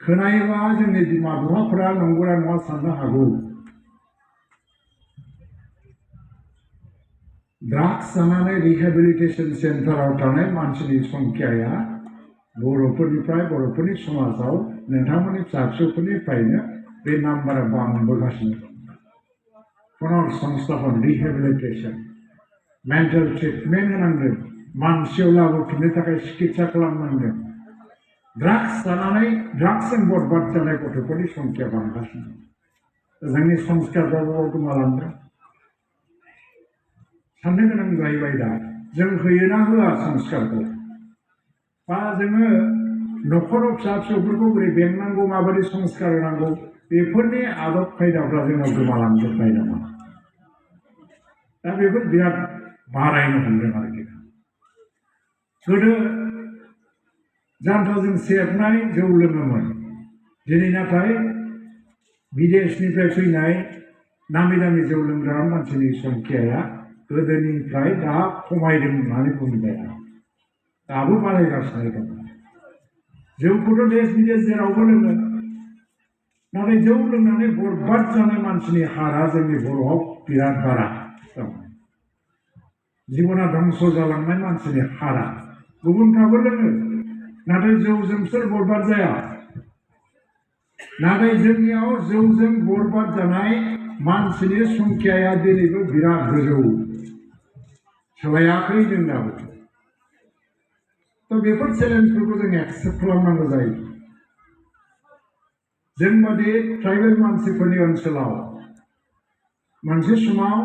खोनायोबा जोंनि बिमा बिफाफोरा नंगौना नङा साननो हागौ ड्राग्स जानानै रिहेबिलिटेसन सेन्टाराव थानाय मानसिनि संख्याया बर'फोरनि समाजाव नोंथांमोननि फिसा फिसौफोरनिफ्रायनो बे नाम्बारा बांबोगासिनो दं पुनर्संस्थापन रिहेबिलिटेसन मेन्टेल ट्रिटमेन्ट होनांगोन मानसियाव लाबोफिननो थाखाय सिकित्सा खालामनांगोन ड्राग्स जानानै ड्राग्सजों बरबाद जानाय गथ'फोरनि संख्या बांगासिनो जोंनि संस्कारफ्राबो गोमालांदों साननो गोनां जाहैबाय दा जों होयोना होआ संस्कारखौ बा जोङो न'खराव फिसा फिसौफोरखौ बोरै बेंनांगौ माबायदि संस्कार होनांगौ बेफोरनि आदब खायदाफ्रा जोंनाव गोमालांजोब्बाय नामा दा बेफोर बिराद बारायनो हमदों आरोखि गोदो जान्थाजों सेबनाय जौ लोङोमोन दिनै नाथाय बिदेशनिफ्राय फैनाय नामि दामि जौ लोंग्रा मानसिनि संख्याया गोदोनिफ्राय दा खमायदों होननानै बुंबाय दाबो बारायगासिनो दं जौखौथ' देश बिदेश जेरावबो लोङो नाथाय जौ लोंनानै बरबाद जानाय मानसिनि हारा जोंनि बर'आव बिराद बारा दं जिबना धंस जालांनाय मानसिनि हारा गुबुनफ्राबो लोङो नाथाय जौजों सोर बरबाद जाया नाथाय जोंनियाव जौजों बरबाद जानाय मानसिनि संख्याया दिनैबो बिराद गोजौ सोलायाखै जों दाबो तो बेफोर चेलेन्जफोरखौ जों एक्सेप्ट खालामनांगौ जायो जोंबादि ट्राइबेल मानसिफोरनि ओनसोलाव मोनसे समाव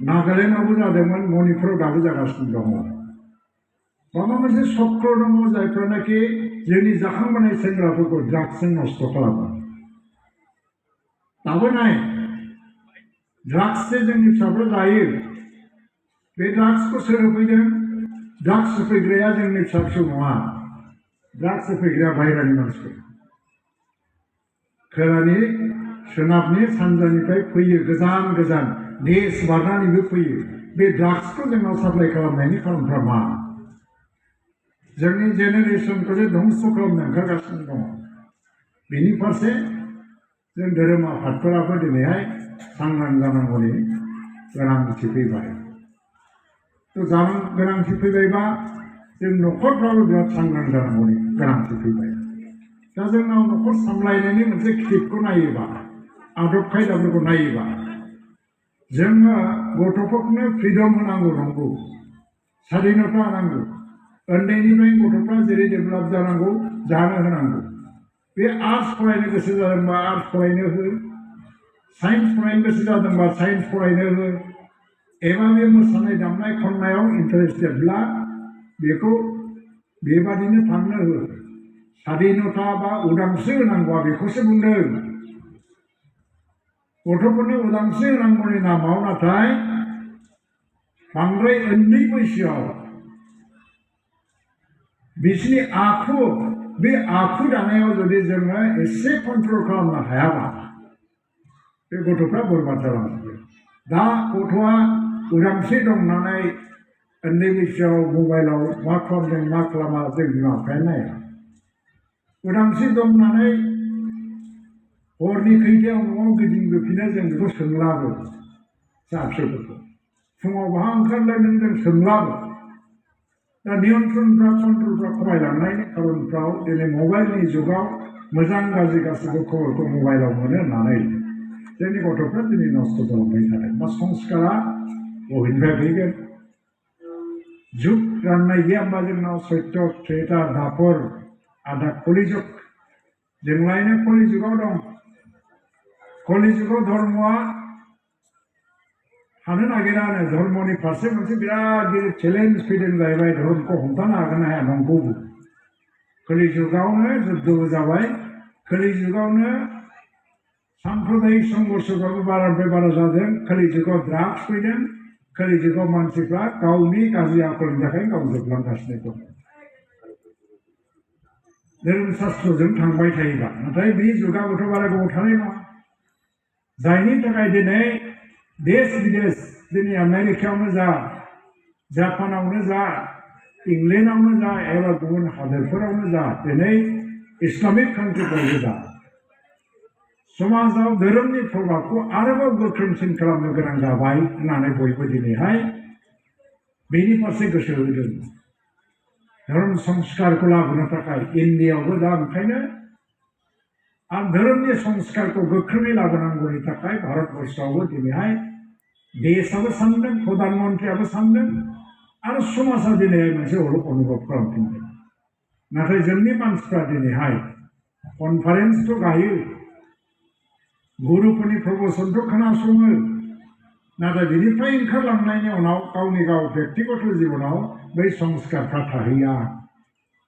नागालेण्डआवबो जादोंमोन मणिपुराव दाबो जागासिनो दङ माबा मोनसे चक्र दङ जायफ्रानाखि जोंनि जाखांबोनाय सेंग्राफोरखौ ड्राग्सजों नस्थ' खालामो दाबो नाय ड्राग्सजों जोंनि फिसाफ्रा जायो बे ड्राग्सखौ सोर होफैदों ड्राग्स होफैग्राया जोंनि फिसा फिसौ नङा ड्राग्स होफैग्राया बाहेरानि मानसिफोर खोलानि सोनाबनि सानजानिफ्राय फैयो गोजान गोजान देश बारनानैबो फैयो बे ड्राग्सखौ जोंनाव साप्लाइ खालामनायनि खारनफ्रा मा जोंनि जेनेरेसनखौ जे धंस खालामनो ओंखारगासिनो दङ बेनि फारसे जों धोरोम आफादफोराबो दिनैहाय सांग्रां जानांगौनि गोनांथि फैबाय तो गोनांथि फैबायबा जों न'खरफ्राबो बिराद सांग्रां जानांगौनि गोनांथि फैबाय दा जोंनाव न'खर सामलायनायनि मोनसे खिथिबखौ नायोबा आदब खायदाफोरखौ नायोबा जोङो गथ'फोरनो फ्रिडम होनांगौ नंगौ स्वाधीनता होनांगौ उन्दैनिफ्राय गथ'फ्रा जेरै डेभेलप जानांगौ जानो होनांगौ बे आर्ट्स फरायनो गोसो जादोंबा आर्ट्स फरायनो हो साइन्स फरायनो गोसो जादोंबा साइन्स फरायनो हो एबा बे मोसानाय दामनाय खननायाव इन्टारेस्टेडब्ला बेखौ बेबादिनो थांनो हो स्वाधीनता बा उदांस्रि होनांगौआ बेखौसो बुंदों गथ'फोरनो उदांस्रि होनांगौनि नामाव नाथाय बांद्राय उन्दै बैसोआव बिसोरनि बे आखु दानायाव जुदि जोङो एसे कन्ट्रल खालामनो हायाबा बे गथ'फ्रा बरबाद जालांजोबो दा गथ'आ उदांस्रि दं होननानै उन्दै बैसोआव मबाइलाव मा खालामदों मा खालामा जों बिमा बिफाया नाया उदांस्रि दं होननानै हरनि खैथायाव न'आव गिदिंबोफिनो जों बेखौ सोंलाबो फिसा फिसौफोरखौ फुङाव बाहा ओंखारलायदों जों सोंलाबो दा नियन्त्रणफ्रा कन्ट्रलफ्रा खमायलांनायनि खारनफ्राव दिनै मबाइलनि जुगाव मोजां गाज्रि गासैबो खबरखौ मबाइलाव मोनो होननानै जोंनि गथ'फ्रा दिनै नस्थ' जालांबाय थादों मा संस्कारा बबेनिफ्राय फैगोन जुग राननाय गैया होमबा जोंनाव सत्य त्रेता दापर आदा कलिजुग जोंलायनो कलिजुगाव दं कलिजुगाव धर्मआ थानो नागिरानो धर्मनि फारसे मोनसे बिराद गिदिर चेलेन्ज फैदों जाहैबाय धर्मखौ हमथानो हागोन ना हाया नंगौबो कलिजुगावनो जुद्धबो जाबाय कलिजुगावनो साम्प्रदायिक संघर्षफ्राबो बारानिफ्राय बारा जादों कलिजुगाव ड्राग्स फैदों कलिजुगाव मानसिफ्रा गावनि गाज्रि आखलनि थाखाय गाव जोबलांगासिनो दं धोरोम शास्त्रजों थांबाय थायोबा नाथाय बे जुगाबोथ' बारा गोबाव थानाय नङा जायनि थाखाय दिनै देश विदेश दिनै आमेरिकायावनो जा जापानावनो जा इंलेन्डआवनो जा एबा गुबुन हादोरफोरावनो जा दिनै इस्लामिक कान्ट्रिफ्राव गोजा समाजाव धोरोमनि प्रभाबखौ आरोबाव गोख्रोंसिन खालामनो गोनां जाबाय होननानै बयबो दिनैहाय बेनि फारसे गोसो होदों धोरोम संस्कारखौ लाबोनो थाखाय इन्डियायावबो दा ओंखायनो आरो धोरोमनि संस्कारखौ गोख्रोङै लाबोनांगौनि थाखाय भारतबर्षआवबो दिनैहाय देशआबो सानदों प्रधान मन्त्रियाबो सानदों आरो समाजा दिनैहाय मोनसे अनुभब खालामफिनदों नाथाय जोंनि मानसिफ्रा दिनैहाय कनफारेन्सथ' गायो गुरुफोरनि प्रबचनथ' खोनासङो नाथाय बिनिफ्राय ओंखारलांनायनि उनाव गावनि गाव बेक्तिगत जिबनाव बै संस्कारफ्रा थाहैया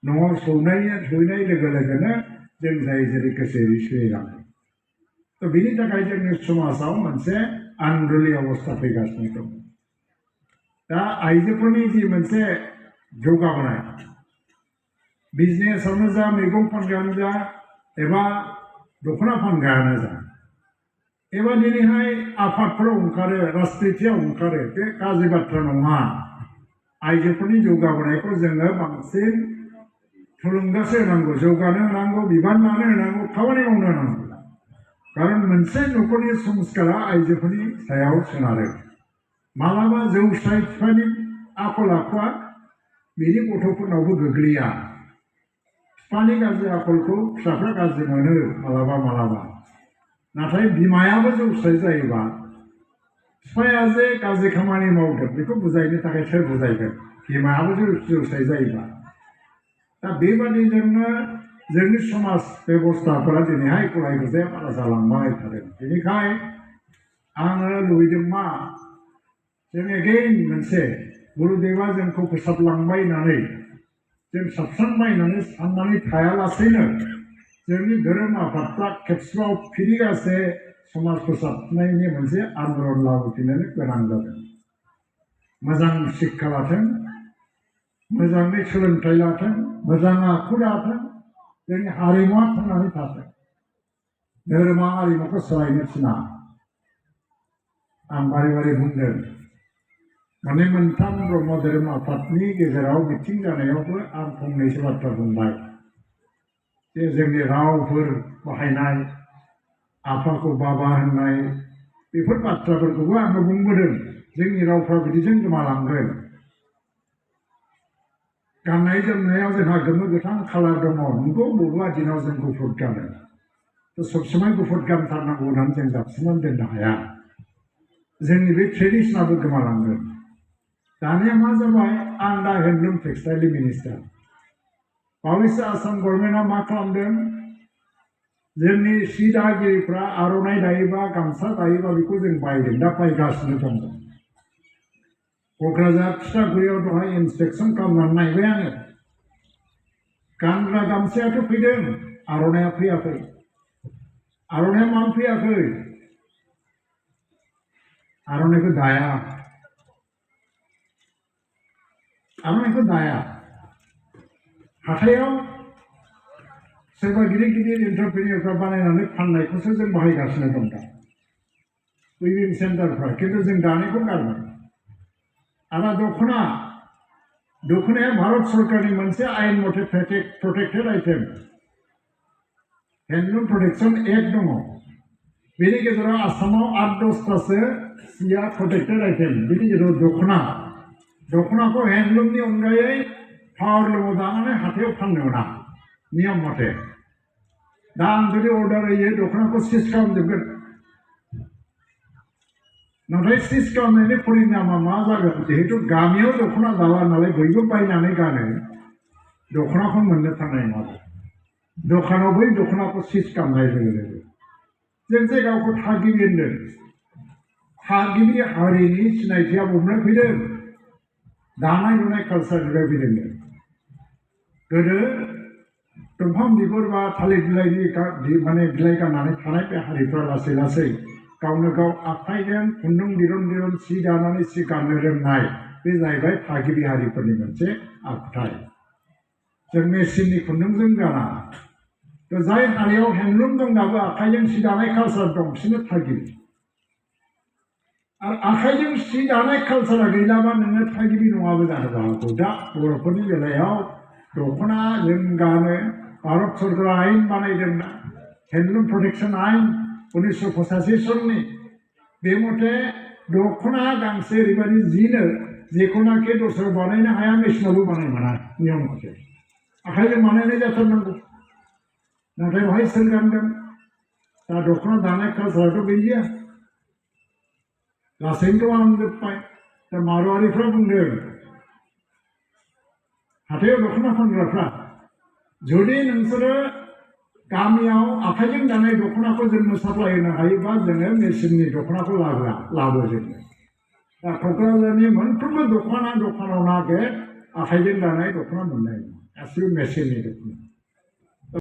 न'आव सहैनाय लोगो लोगोनो जों जाय जेरै गोसो सोलिलाङो थ' बिनि थाखाय जोंनि समाजाव मोनसे आन्दोलि अबस्था फैगासिनो दं दा आइजोफोरनि जि मोनसे जौगाबोनाय बिजनेसावनो जा मैगं फानग्रायानो जा एबा दख'ना फानग्रायानो जा एबा दिनैहाय आफादफोराव ओंखारो राजनितियाव ओंखारो बे गाज्रि बाथ्रा नङा आइजोफोरनि जौगाबोनायखौ जोङो बांसिन थुलुंगासो होनांगौ जौगानो होनांगौ बिबान लानो होनांगौ खामानि मावनो होनांगौ खारन मोनसे न'खरनि संस्कारा आइजोफोरनि सायाव सोनारो मालाबा जौस्राय बिफानि आखल आखुआ बिनि गथ'फोरनावबो गोग्लैया बिफानि गाज्रि आखलखौ फिसाफ्रा गाज्रि मोनो मालाबा नाथाय बिमायाबो जौस्राय जायोबा बिफाया जे गाज्रि खामानि मावदों बेखौ बुजायनो थाखाय सोर बुजायगोन बिमायाबो जौस्राय जायोबा दा बेबादिजोंनो जोंनि समाज बेबस्थाफोरा दिनैहाय गलाय गुजाय बारा जालांबाय थादों बेनिखाय आङो लुबैदों मा जों एगेइन मोनसे गुरुदेवा जोंखौ फोसाबलांबाय होननानै जों साबस्रांबाय होननानै साननानै थायालासेनो जोंनि धोरोम आफादफ्रा खेबसेबाव फिरिगासे समाज फोसाबनायनि मोनसे आन्दलन लाबोफिननो गोनां जादों मोजां शिक्षा लाथों मोजाङै सोलोंथाइ लाथों मोजां आखु दाथों जोंनि हारिमुआ थांनानै थाथों धोरोमा हारिमुखौ सोलायनो थिना आं बारे बुंदों माने मोनथाम ब्रह्म धोरोम आफादनि गेजेराव मिटिं जानायावबो आं फंनैसो बाथ्रा बुंबाय जे जोंनि रावफोर बाहायनाय आफाखौ बाबा होननाय बेफोर बाथ्राफोरखौबो आङो बुंबोदों जोंनि रावफ्रा बिदिजों गोमालांगोन गाननाय जोमनायाव जोंहा गोमो गोथां कालार दङ नंगौ बबेबा दिनाव जों गुफुर गानो थ' सब समाय गुफुर गानथारनांगौ होननानै जों जाबसिननानै दोननो हाया जोंनि बे ट्रेडिसनाबो गोमालांगोन दानिया मा जाबाय आं दा हेन्दलुम टेक्सटाइलनि मिनिस्टार बावैसो आसाम गभर्नमेन्टआ मा खालामदों जोंनि सि दागिरिफ्रा आर'नाइ दायोबा गामसा दायोबा बेखौ जों बायदों दा बायगासिनो दङ क'क्राझार थिथागुरियाव दहाय इन्सपेक्सन खालामनानै नायबाय आङो गानग्रा गामसायाथ' फैदों आर'नाइया फैयाखै आर'नाइया मानो फैयाखै आर'नाइखौ दाया हाथायाव सोरबा गिदिर एन्टारप्रेनियरफ्रा बानायनानै फाननायखौसो जों बाहायगासिनो दं दा उइभिं सेन्टारफ्रा खिन्थु जों दानायखौ गारबाय आरो दख'नाया भारत सरकारनि मोनसे आयेन मथे प्रटेक्टेड आइटेम हेन्दलुम प्रटेक्सन एक्ट दङ बेनि गेजेराव आसामाव 8-10थासो सिया प्रटेक्टेड आइटेम बेनि गेजेराव दख'नाखौ हेन्दलुमनि अनगायै पावारलुमाव दानानै हाथायाव फाननो मोना नियम मथे दा आं जुदि अर्डार होयो दख'नाखौ सिज खालामजोबगोन नाथाय सिज खालामनायनि परिनामा मा जागोन जिहेतु गामियाव दख'ना दाला नालाय बयबो बायनानै गानो दख'नाखौ मोननो थांनाय नङा दखानाव बै दख'नाखौ सिज खालामनाय लोगो जों जे गावखौ थागिबि होनदों थागिबि हारिनि सिनायथिया बबेनिफ्राय फैदों दानाय लुनाय कालसारनिफ्राय फैदों गोदो दंफां बिगुर बा थालिर बिलाइनि बिलाइ गाननानै थानाय बे हारिफ्रा लासै लासै गावनो गाव आखाइजों खुन्दुं दिरुन सि दानानै सि गाननो रोंनाय बे जाहैबाय थागिबि हारिफोरनि मोनसे आखुथाय जों मेसिननि खुन्दुंजों गाना थ' जाय हारियाव हेन्दलुम दं दाबो आखाइजों सि दानाय कालसार दं बिसोरनो थागिबि आरो आखाइजों सि दानाय कालसारा गैलाबा नोङो थागिबि नङाबो जानो हागौ दा बर'फोरनि बेलायाव दख'ना जों गानो भारत सरकारा आइन बानायदोंना हेन्डलुम प्रटेक्शन आइन 1985 सननि बे मथे दख'ना गांसे ओरैबायदि जिनो जेखौनाखि दस्रायाव बानायनो हाया मेसिनावबो बानाय मोना नियम मथे आखाइजों बानायनाय जाथारनांगौ नाथाय बेवहाय सोर गानदों दा दख'ना दानाय कालसाराथ' गैलिया लासैनो दंलांजोब्बाय दा मार'वारिफ्रा बुंदों हाथायाव दख'ना फानग्राफ्रा जुदि नोंसोरो गामियाव आखाइजों दानाय दख'नाखौ जोंनो साप्लाय होनो हायोबा जोङो मेसिननि दख'नाखौ लाबो जोङो दा क'क्राझारनि मोनफ्रोमबो दखानाव नागिर आखाइजों दानाय दख'ना मोननाय नङा गासिबो मेसिननि दख'ना